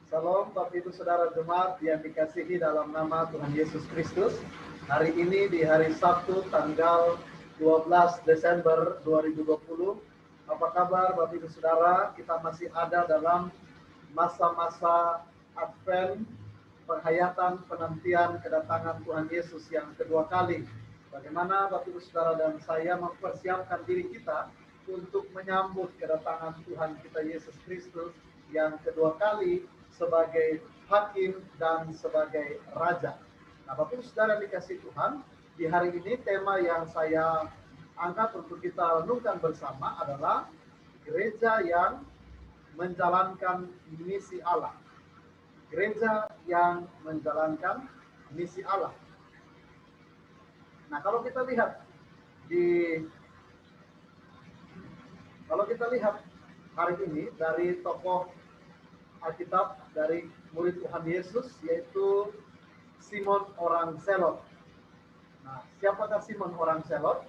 Salam Bapak Ibu Saudara Jemaat yang dikasihi dalam nama Tuhan Yesus Kristus. Hari ini di hari Sabtu tanggal 12 Desember 2020. Apa kabar Bapak Ibu Saudara? Kita masih ada dalam masa-masa Advent, penghayatan penantian kedatangan Tuhan Yesus yang kedua kali. Bagaimana Bapak Ibu Saudara dan saya mempersiapkan diri kita untuk menyambut kedatangan Tuhan kita Yesus Kristus yang kedua kali sebagai hakim dan sebagai raja. Nah, Bapak Ibu Saudara dikasih Tuhan, di hari ini tema yang saya angkat untuk kita renungkan bersama adalah gereja yang menjalankan misi Allah. Gereja yang menjalankan misi Allah. Nah, kalau kita lihat hari ini dari tokoh Alkitab dari murid Tuhan Yesus, yaitu Simon orang Zelot. Nah, siapakah Simon orang Zelot?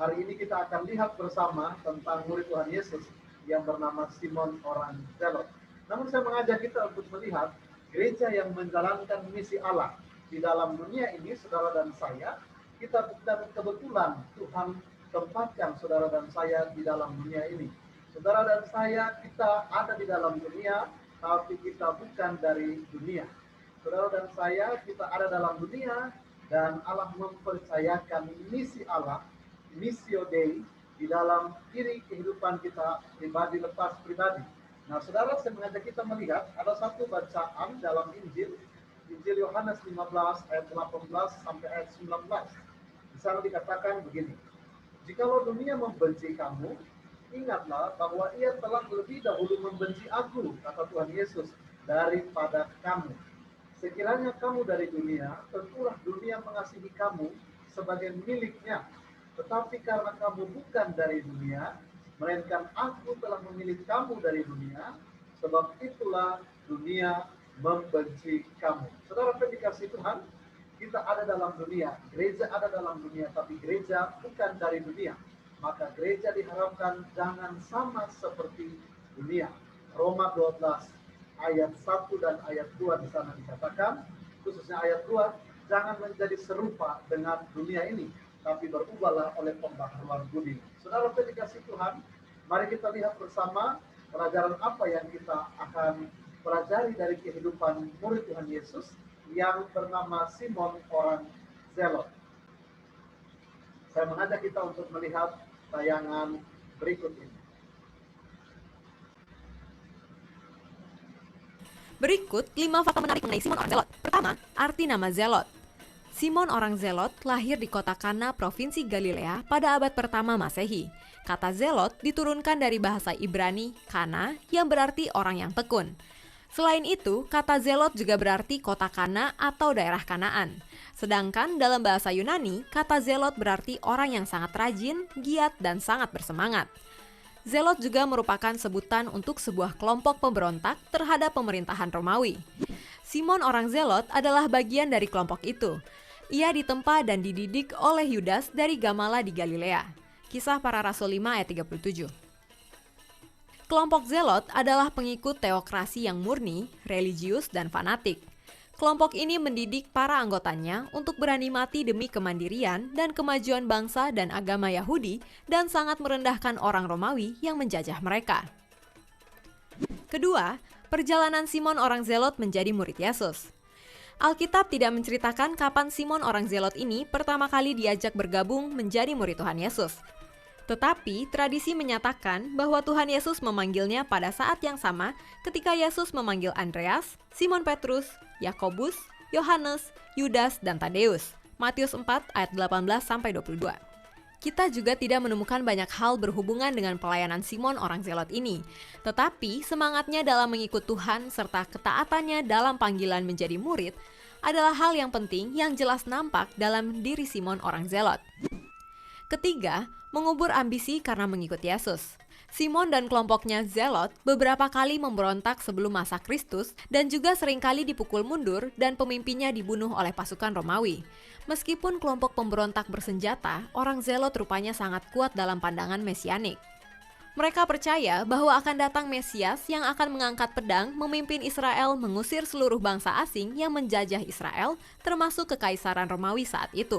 Hari ini kita akan lihat bersama tentang murid Tuhan Yesus yang bernama Simon orang Zelot. Namun saya mengajak kita untuk melihat gereja yang menjalankan misi Allah di dalam dunia ini, saudara dan saya. Kita kebetulan Tuhan tempatkan saudara dan saya di dalam dunia ini. Saudara dan saya, kita ada di dalam dunia, tapi kita bukan dari dunia. Saudara dan saya, kita ada dalam dunia, dan Allah mempercayakan misi Allah, missio Dei, di dalam diri kehidupan kita pribadi lepas pribadi. Nah, saudara, saya mengajak kita melihat, ada satu bacaan dalam Injil Yohanes 15 ayat 18 sampai ayat 19. Di sana dikatakan begini, "Jikalau dunia membenci kamu, ingatlah bahwa ia telah lebih dahulu membenci aku," kata Tuhan Yesus, "daripada kamu. Sekiranya kamu dari dunia, tentulah dunia mengasihi kamu sebagai miliknya. Tetapi karena kamu bukan dari dunia, melainkan aku telah memilih kamu dari dunia, sebab itulah dunia membenci kamu." Saudara dikasihi Tuhan, kita ada dalam dunia, gereja ada dalam dunia, tapi gereja bukan dari dunia. Maka gereja diharapkan jangan sama seperti dunia. Roma 12 ayat 1 dan ayat 2 di sana dikatakan, khususnya ayat 2, jangan menjadi serupa dengan dunia ini, tapi berubahlah oleh pembaharuan budi. Saudara dikasihi Tuhan, mari kita lihat bersama pelajaran apa yang kita akan pelajari dari kehidupan murid Tuhan Yesus yang bernama Simon orang Zelot. Saya mengajak kita untuk melihat tayangan berikut ini. Berikut 5 fakta menarik mengenai Simon orang Zelot. Pertama, arti nama Zelot. Simon orang Zelot lahir di kota Kana, provinsi Galilea pada abad pertama Masehi. Kata Zelot diturunkan dari bahasa Ibrani Kana yang berarti orang yang tekun. Selain itu, kata Zelot juga berarti kota Kana atau daerah Kanaan. Sedangkan dalam bahasa Yunani, kata Zelot berarti orang yang sangat rajin, giat, dan sangat bersemangat. Zelot juga merupakan sebutan untuk sebuah kelompok pemberontak terhadap pemerintahan Romawi. Simon orang Zelot adalah bagian dari kelompok itu. Ia ditempa dan dididik oleh Yudas dari Gamala di Galilea. Kisah Para Rasul 5 ayat 37. Kelompok Zelot adalah pengikut teokrasi yang murni, religius, dan fanatik. Kelompok ini mendidik para anggotanya untuk berani mati demi kemandirian dan kemajuan bangsa dan agama Yahudi dan sangat merendahkan orang Romawi yang menjajah mereka. Kedua, perjalanan Simon orang Zelot menjadi murid Yesus. Alkitab tidak menceritakan kapan Simon orang Zelot ini pertama kali diajak bergabung menjadi murid Tuhan Yesus. Tetapi tradisi menyatakan bahwa Tuhan Yesus memanggilnya pada saat yang sama ketika Yesus memanggil Andreas, Simon Petrus, Yakobus, Yohanes, Yudas, dan Tadeus. Matius 4 ayat 18-22. Kita juga tidak menemukan banyak hal berhubungan dengan pelayanan Simon orang Zelot ini. Tetapi semangatnya dalam mengikut Tuhan serta ketaatannya dalam panggilan menjadi murid adalah hal yang penting yang jelas nampak dalam diri Simon orang Zelot. Ketiga, mengubur ambisi karena mengikut Yesus. Simon dan kelompoknya Zelot beberapa kali memberontak sebelum masa Kristus dan juga seringkali dipukul mundur dan pemimpinnya dibunuh oleh pasukan Romawi. Meskipun kelompok pemberontak bersenjata, orang Zelot rupanya sangat kuat dalam pandangan mesianik. Mereka percaya bahwa akan datang Mesias yang akan mengangkat pedang memimpin Israel mengusir seluruh bangsa asing yang menjajah Israel, termasuk Kekaisaran Romawi saat itu.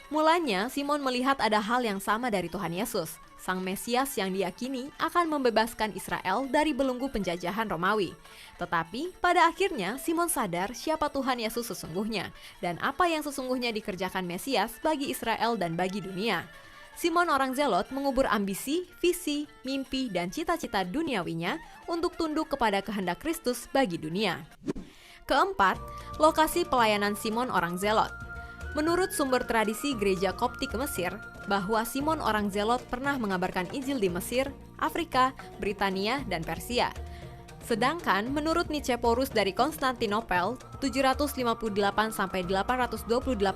Mulanya, Simon melihat ada hal yang sama dari Tuhan Yesus. Sang Mesias yang diyakini akan membebaskan Israel dari belenggu penjajahan Romawi. Tetapi, pada akhirnya Simon sadar siapa Tuhan Yesus sesungguhnya dan apa yang sesungguhnya dikerjakan Mesias bagi Israel dan bagi dunia. Simon orang Zelot mengubur ambisi, visi, mimpi, dan cita-cita duniawinya untuk tunduk kepada kehendak Kristus bagi dunia. Keempat, lokasi pelayanan Simon orang Zelot. Menurut sumber tradisi gereja Koptik Mesir, bahwa Simon orang Zelot pernah mengabarkan Injil di Mesir, Afrika, Britania, dan Persia. Sedangkan menurut Nicephorus dari Konstantinopel, 758-828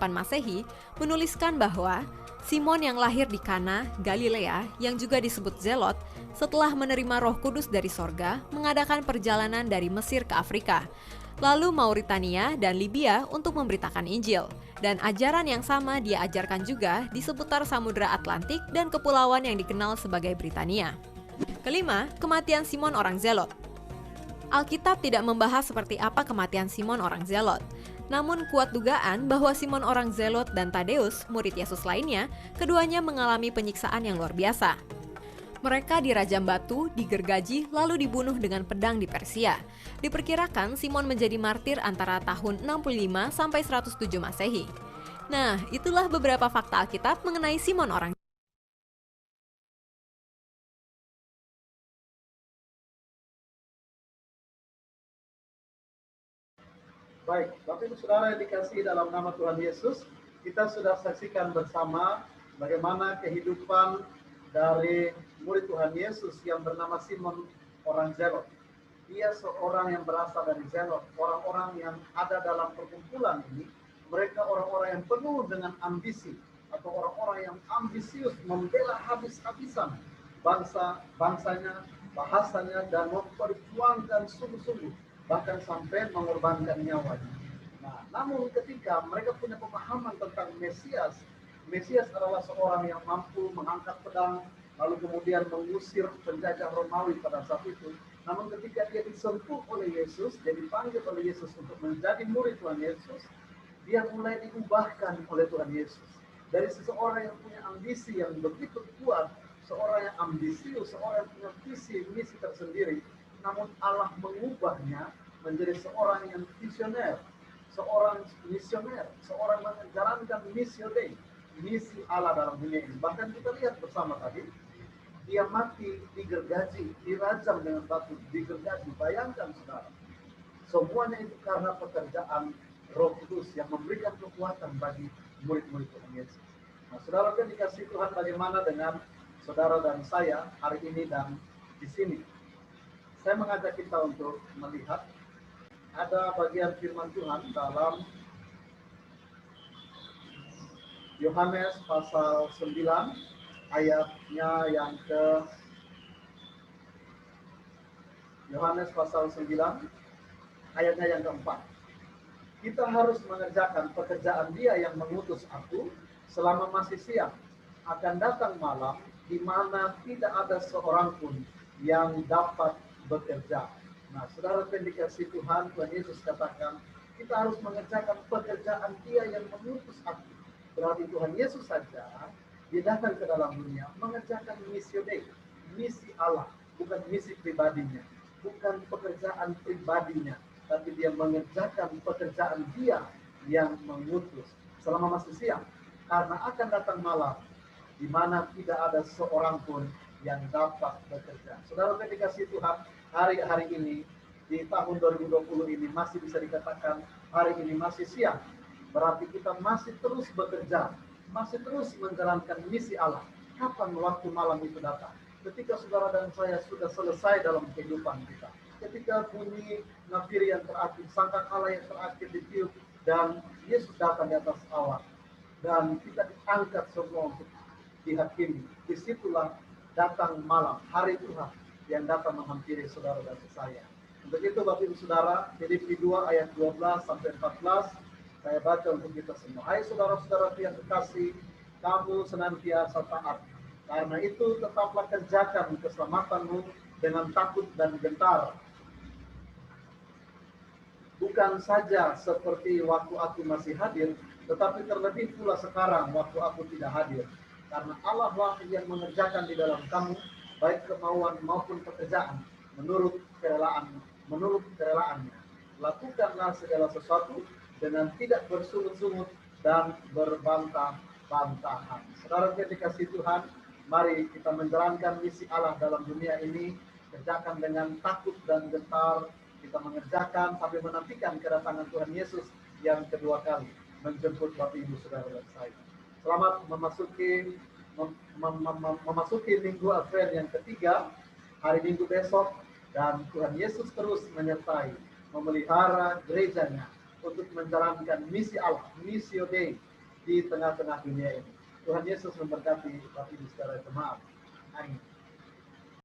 Masehi, menuliskan bahwa Simon yang lahir di Kana, Galilea, yang juga disebut Zelot, setelah menerima Roh Kudus dari sorga, mengadakan perjalanan dari Mesir ke Afrika, lalu Mauritania dan Libya untuk memberitakan Injil. Dan ajaran yang sama dia ajarkan juga di seputar Samudra Atlantik dan kepulauan yang dikenal sebagai Britania. Kelima, kematian Simon orang Zelot. Alkitab tidak membahas seperti apa kematian Simon orang Zelot. Namun kuat dugaan bahwa Simon orang Zelot dan Tadeus, murid Yesus lainnya, keduanya mengalami penyiksaan yang luar biasa. Mereka dirajam batu, digergaji, lalu dibunuh dengan pedang di Persia. Diperkirakan Simon menjadi martir antara tahun 65 sampai 107 Masehi. Nah, itulah beberapa fakta Alkitab mengenai Simon orang. Baik, Bapak Ibu Saudara yang dikasihi dalam nama Tuhan Yesus, kita sudah saksikan bersama bagaimana kehidupan dari murid Tuhan Yesus yang bernama Simon orang Zelot. Dia seorang yang berasal dari Zelot, orang-orang yang ada dalam perkumpulan ini, mereka orang-orang yang penuh dengan ambisi, atau orang-orang yang ambisius membela habis-habisan bangsanya, bahasanya, dan memperjuangkan sungguh-sungguh, bahkan sampai mengorbankan nyawanya. Nah, namun ketika mereka punya pemahaman tentang Mesias adalah seorang yang mampu mengangkat pedang, lalu kemudian mengusir penjajah Romawi pada saat itu. Namun ketika dia disentuh oleh Yesus, dia dipanggil oleh Yesus untuk menjadi murid Tuhan Yesus, dia mulai diubahkan oleh Tuhan Yesus. Dari seseorang yang punya ambisi yang begitu kuat, seorang yang ambisius, seorang yang punya visi misi tersendiri, namun Allah mengubahnya menjadi seorang yang visioner, seorang misioner, seorang menjalankan missio Dei, misi Allah dalam dunia ini. Bahkan kita lihat bersama tadi, dia mati, digergaji, dirajam dengan batu, digergaji. Bayangkan saudara, semuanya itu karena pekerjaan Roh Kudus yang memberikan kekuatan bagi murid-murid Tuhan Yesus. Nah, saudara yang dikasihi Tuhan, bagaimana dengan saudara dan saya hari ini dan di sini? Saya mengajak kita untuk melihat ada bagian firman Tuhan dalam Yohanes pasal 9 ayatnya yang ke Yohanes pasal 9 ayatnya yang keempat. Kita harus mengerjakan pekerjaan Dia yang mengutus aku selama masih siang. Akan datang malam di mana tidak ada seorang pun yang dapat bekerja. Nah, saudara yang dikasihi Tuhan, Tuhan Yesus katakan, kita harus mengerjakan pekerjaan Dia yang mengutus aku. Berarti Tuhan Yesus saja, Dia datang ke dalam dunia mengerjakan misi Dei, misi Allah, bukan misi pribadinya, bukan pekerjaan pribadinya, tapi Dia mengerjakan pekerjaan Dia yang mengutus selama masih siang. Karena akan datang malam di mana tidak ada seorang pun yang dapat bekerja. Saudara yang dikasihi Tuhan, hari-hari ini di tahun 2020 ini masih bisa dikatakan hari ini masih siang. Berarti kita masih terus bekerja, masih terus menjalankan misi Allah. Kapan waktu malam itu datang? Ketika saudara dan saya sudah selesai dalam kehidupan kita. Ketika bunyi nafiri yang terakhir, sangkakala yang terakhir ditiup, dan Yesus datang di atas awan. Dan kita diangkat semua untuk dihakimi. Disitulah datang malam, hari Tuhan yang datang menghampiri saudara dan saya. Untuk itu Bapak Ibu Saudara, Filipi 2 ayat 12 sampai 14, saya baca untuk kita semua. Hai saudara-saudara yang kekasih, kamu senantiasa taat Karena itu tetaplah kerjakan keselamatanmu dengan takut dan gentar. Bukan saja seperti waktu aku masih hadir, tetapi terlebih pula sekarang waktu aku tidak hadir. Karena Allah lah yang mengerjakan di dalam kamu, baik kemauan maupun pekerjaan, menurut kerelaannya. Lakukanlah segala sesuatu dengan tidak bersungut-sungut dan berbantah-bantahan. Saudara yang dikasihi Tuhan, mari kita menjalankan misi Allah dalam dunia ini, kerjakan dengan takut dan gentar. Kita mengerjakan sampai menantikan kedatangan Tuhan Yesus yang kedua kali menjemput Bapak Ibu Saudara dan saya. Selamat memasuki Minggu Advent yang ketiga, hari Minggu besok, dan Tuhan Yesus terus menyertai, memelihara gerejanya untuk menjalankan misi Allah, Missio Dei, di tengah-tengah dunia ini. Tuhan Yesus memberkati Bapak Ibu Saudara jemaat. Amin.